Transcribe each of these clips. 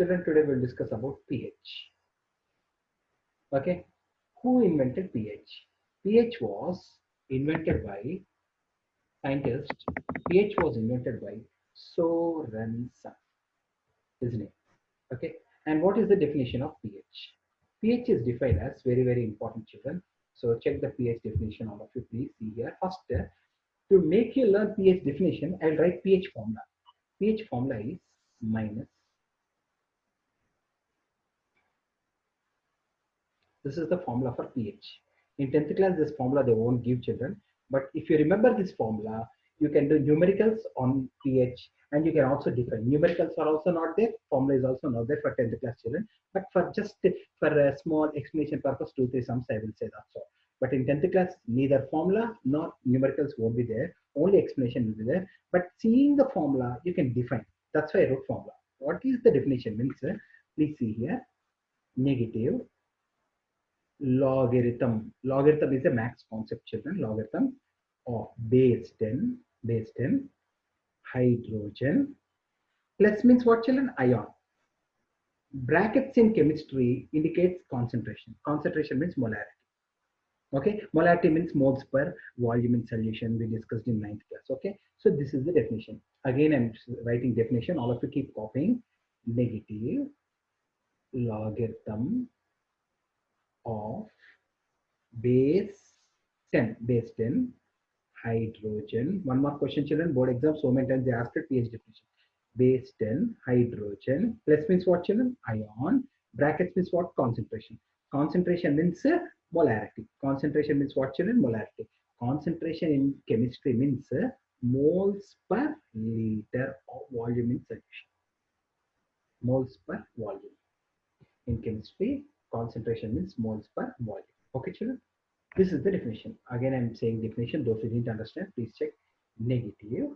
Children, today we'll discuss about pH. Okay, who invented pH? pH was invented by scientists. pH was invented by Sorensen, his name. Okay, and what is the definition of pH? pH is defined as very important, children. So check the pH definition, all of you please see here. First, to make you learn pH definition, I'll write pH formula. pH formula is minus. This is the formula for pH. In 10th class, this formula they won't give, children. But if you remember this formula, you can do numericals on pH, and you can also define. Numericals are also not there. Formula is also not there for 10th class children. But for just for a small explanation purpose, 2-3 sums, I will say that's all. But in 10th class, neither formula nor numericals won't be there. Only explanation will be there. But seeing the formula, you can define. That's why I wrote formula. What is the definition? Means, please see here, negative logarithm. Logarithm is a max concept, children. Logarithm of base 10 hydrogen plus means what, children? Ion. Brackets in chemistry indicates concentration. Concentration means molarity. Okay, molarity means moles per volume in solution. We discussed in 9th class. Okay, so this is the definition. Again, I'm writing definition. All of you keep copying. Negative logarithm of base 10 hydrogen. One more question, children. Board exam, so many times they asked it, pH definition. Base 10 hydrogen plus means what, children? Ion. Brackets means what? Concentration. Concentration means molarity. Concentration means what, children? Molarity. Concentration in chemistry means moles per liter of volume in solution. Moles per volume. In chemistry, concentration means moles per volume. Okay, children? This is the definition. Again, I'm saying definition. Those who didn't understand, please check. Negative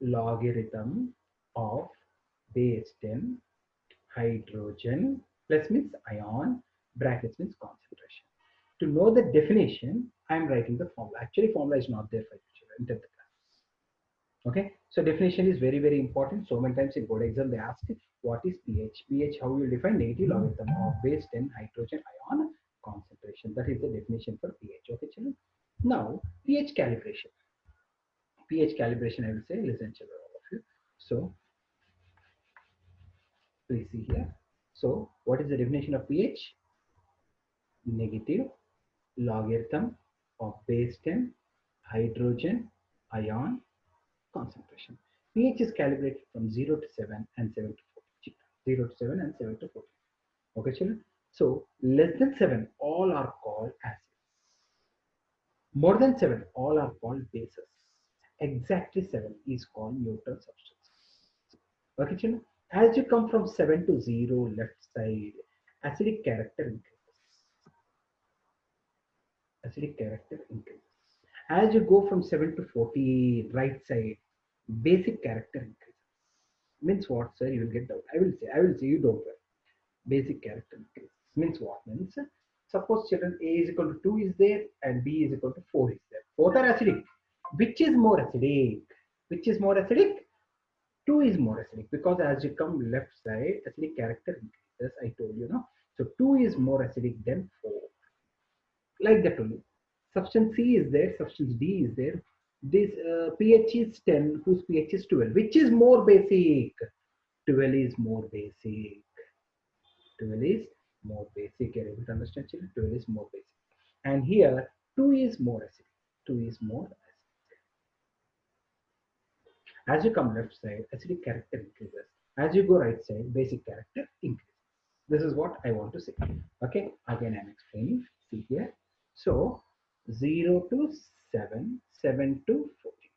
logarithm of base 10 hydrogen plus means ion, brackets means concentration. To know the definition, I'm writing the formula. Actually, formula is not there for you in 10th class. Okay, so definition is very important. So many times in board exam they ask what is pH. pH, how you define? Negative logarithm of base 10 hydrogen ion concentration. That is the definition for pH. Okay, children. Now pH calibration. pH calibration, I will say, listen, children, all of you. So please see here. So what is the definition of pH? Negative logarithm of base 10 hydrogen ion concentration. pH is calibrated from 0 to 7 and 7 to 14. 0 to 7 and 7 to 14. Okay, children. So less than 7, all are called acids. More than 7, all are called bases. Exactly 7 is called neutral substance. Okay, children. As you come from 7 to 0 left side, acidic character increases. Acidic character increases. As you go from 7 to 40 right side, basic character increases. Means what, sir? You will get doubt. I will say, you don't worry. Basic character increases. Means what? Means suppose, children, A is equal to 2 is there and B is equal to 4 is there. Both are acidic. Which is more acidic? Which is more acidic? 2 is more acidic, because as you come left side, acidic character increases. I told you, no? So 2 is more acidic than 4. Like that only. Substance C is there, substance D is there. This pH is 10, whose pH is 12. Which is more basic? 12 is more basic. 12 is more basic. You're able to understand, children? 12 is more basic. And here, 2 is more acidic. 2 is more acidic. As you come left side, acidic character increases. As you go right side, basic character increases. This is what I want to say. Okay, again I'm explaining. See here. So 0 to 7, 7 to 14.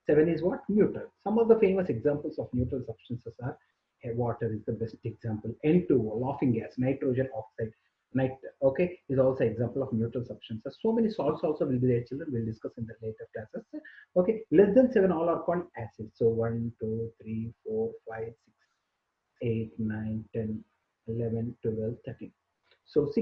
7 is what? Neutral. Some of the famous examples of neutral substances are water is the best example. N2O, laughing gas, nitrogen oxide, okay, is also example of neutral substances. So many salts also will be there, children. We'll discuss in the later classes. Okay, less than 7, all are called acids. So 1, 2, 3, 4, 5, 6, 8, 9, 10, 11, 12, 13. So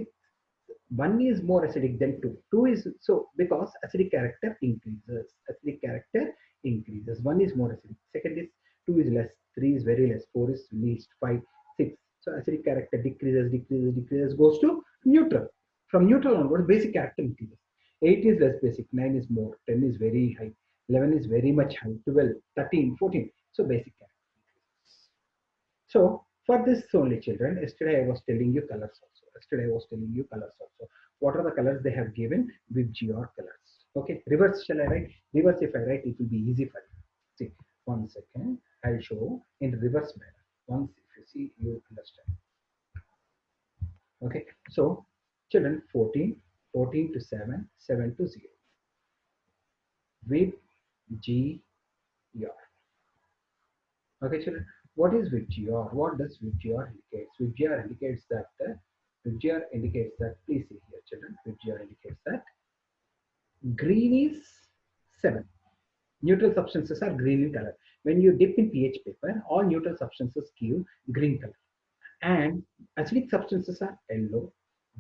1 is more acidic than 2. 2 is, so because acidic character increases. Acidic character increases. 1 is more acidic. Second is 2 is less. 3 is very less. 4 is least. 5, 6. So acidic character decreases, goes to neutral. From neutral onwards, basic character increases. 8 is less basic, 9 is more, 10 is very high, 11 is very much high, 12, 13, 14. So basic character. So for this only, children, yesterday I was telling you colors also. What are the colors they have given? With GR colors. Okay, reverse shall I write? Reverse, if I write, it will be easy for you. See, 1 second. I'll show in reverse manner. Once if you see, you understand. Okay, so children, 14, 14 to 7, 7 to 0. With GR. Okay, children, what is VGR? What does VGR indicates? VGR indicates that please see here, children. VGR indicates that green is 7. Neutral substances are green in color. When you dip in pH paper, all neutral substances give green color, and acidic substances are yellow,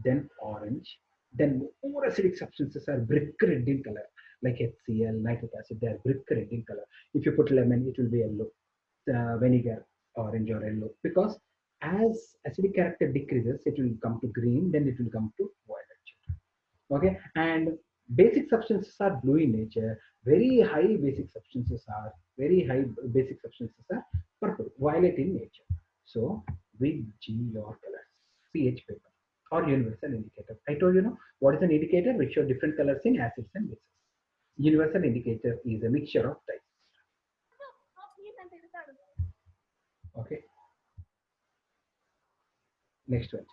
then orange, then more acidic substances are brick red in color, like HCl, nitric acid. They are brick red in color. If you put lemon, it will be yellow. Vinegar, orange or yellow, because as acidic character decreases, it will come to green, then it will come to violet. Okay, and basic substances are blue in nature. Very high basic substances are purple, violet in nature. So with G or colors, pH paper or universal indicator. I told you know what is an indicator which show different colors in acids and bases. Universal indicator is a mixture of types. Okay. Next one.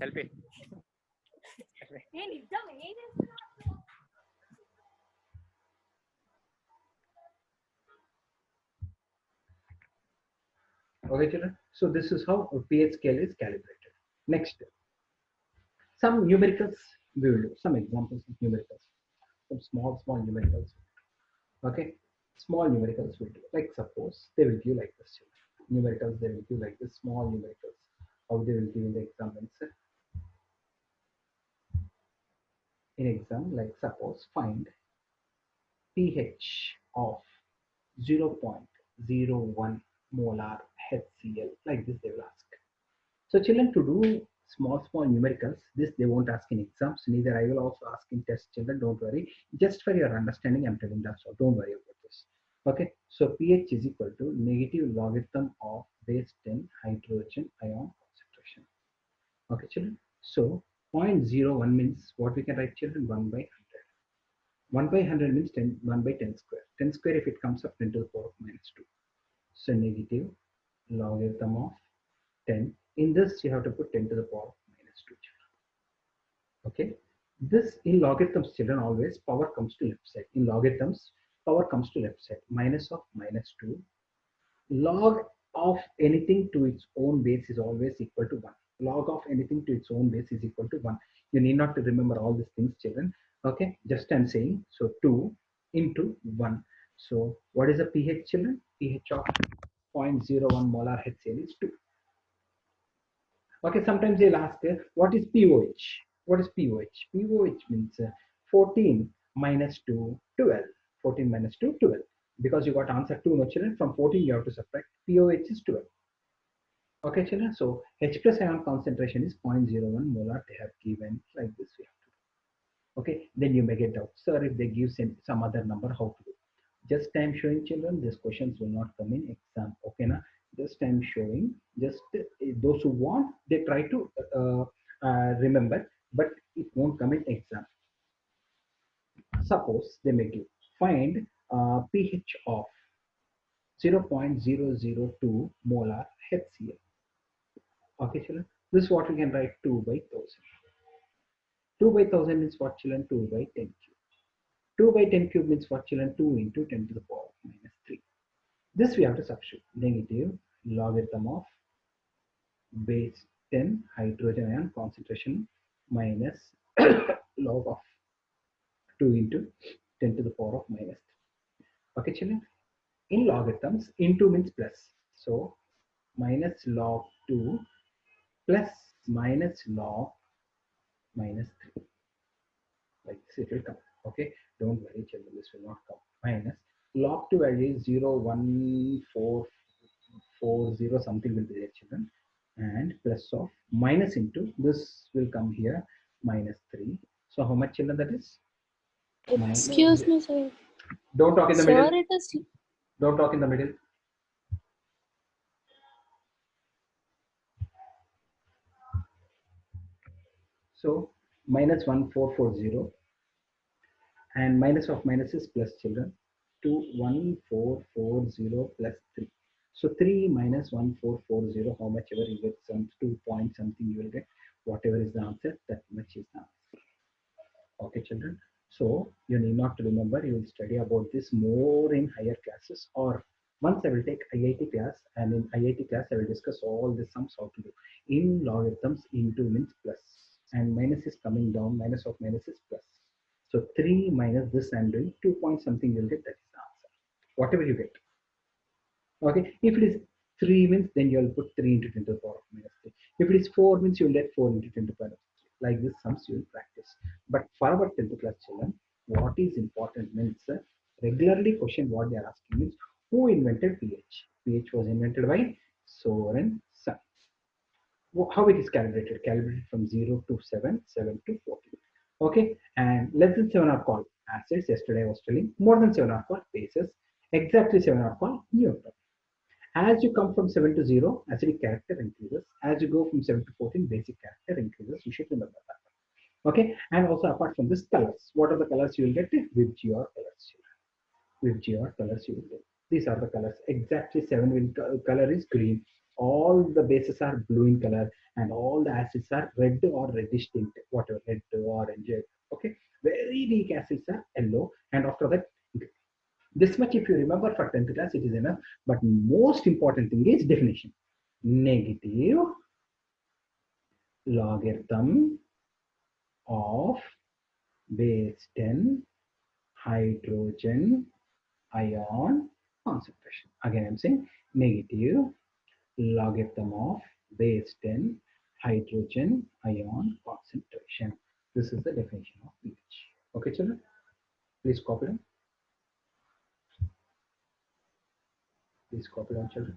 Selfie. Okay, children. So this is how a pH scale is calibrated. Next, some numericals we will do. Some examples of numericals. Some small numericals. Okay, small numericals will do. Like suppose they will give like this. Numericals they will give like this. Small numericals. How they will give in the exam answer. In exam, like suppose find pH of 0.01 molar HCl. Like this they will ask. So children, to do small numericals, this they won't ask in exams, neither I will also ask in tests, children, don't worry. Just for your understanding, I'm telling that, so don't worry about this. Okay, so pH is equal to negative logarithm of base 10 hydrogen ion concentration. Okay, children, so 0.01 means what we can write, children, 1 by 100. 1 by 100 means 10, 1 by 10 square. 10 square if it comes up 10 to the power of minus 2. So negative logarithm of 10. In this, you have to put 10 to the power of minus 2. Okay. This in logarithms, children, always power comes to left side. In logarithms, power comes to left side. Minus of minus 2. Log of anything to its own base is always equal to 1. Log of anything to its own base is equal to 1. You need not to remember all these things, children. Okay. Just I'm saying. So 2 into 1. So what is the pH, children? pH of 0.01 molar HCl is 2. Okay, sometimes they'll ask what is POH? What is POH? POH means 14 minus 2, 12. 14 minus 2, 12. Because you got answer 2, no children. From 14 you have to subtract. POH is 12. Okay, children. So H plus ion concentration is 0.01 molar. They have given like this. We have to do. Okay, then you may get doubt, sir, if they give some other number, how to do? Just time showing, children. These questions will not come in exam. Okay, na? Just time showing. Just those who want, they try to remember, but it won't come in exam. Suppose they may give find pH of 0.002 molar HCl. Okay, children. This is what we can write 2 by 1000. 2 by 1000 means what, children? 2 by 10 cube. 2 by 10 cube means what, children? 2 into 10 to the power of minus 3. This we have to substitute. Negative logarithm of base 10 hydrogen ion concentration minus log of 2 into 10 to the power of minus 3. Okay, children. In logarithms, into means plus. So minus log 2 plus minus log minus 3. Like this it will come. Okay, don't worry, children, this will not come. Minus log positive value is 0, 1, 4, 4, 0 something will be there, children, and plus of minus into this will come here minus 3. So how much, children, that is? Excuse me, sir. Don't talk in the Sir, middle. it is. Don't talk in the middle. So minus 1440 and minus of minus is plus, children. 21440 plus 3. So 3 minus 1440, how much ever you get, some 2 point something you will get. Whatever is the answer, that much is the answer. Okay, children. So you need not to remember. You will study about this more in higher classes, or once I will take IIT class, and in IIT class I will discuss all the sums how to do. In logarithms, into means plus, and minus is coming down. Minus of minus is plus. So 3 minus this I'm doing 2 point something you'll get, that is the answer. Whatever you get. Okay. If it is 3 means then you'll put 3 into 10 to the power of minus 3. If it is 4 means you'll get 4 into 10 to the power of 3. Like this sums you will practice. But for our 10th class children, what is important means regularly question what they are asking means who invented pH? pH was invented by Soren Sun. How it is calibrated? Calibrated from 0 to 7, 7 to 14. Okay, and less than 7 are called acids. Yesterday I was telling more than 7 are called bases. Exactly 7 are called neutral. As you come from 7 to 0, acidic character increases. As you go from 7 to 14, basic character increases. You should remember that. Okay, and also apart from this, colors. What are the colors you will get? Vibgyor colors. Vibgyor colors you will get. These are the colors. Exactly 7 will color is green. All the bases are blue in color, and all the acids are red or reddish tint, whatever, red, orange. Okay, very weak acids are yellow, and after that, this much if you remember for 10th class, it is enough. But most important thing is definition. Negative logarithm of base 10 hydrogen ion concentration. Again, I'm saying negative logarithm of base 10 hydrogen ion concentration. This is the definition of pH. Okay, children? Please copy them. Please copy down, children.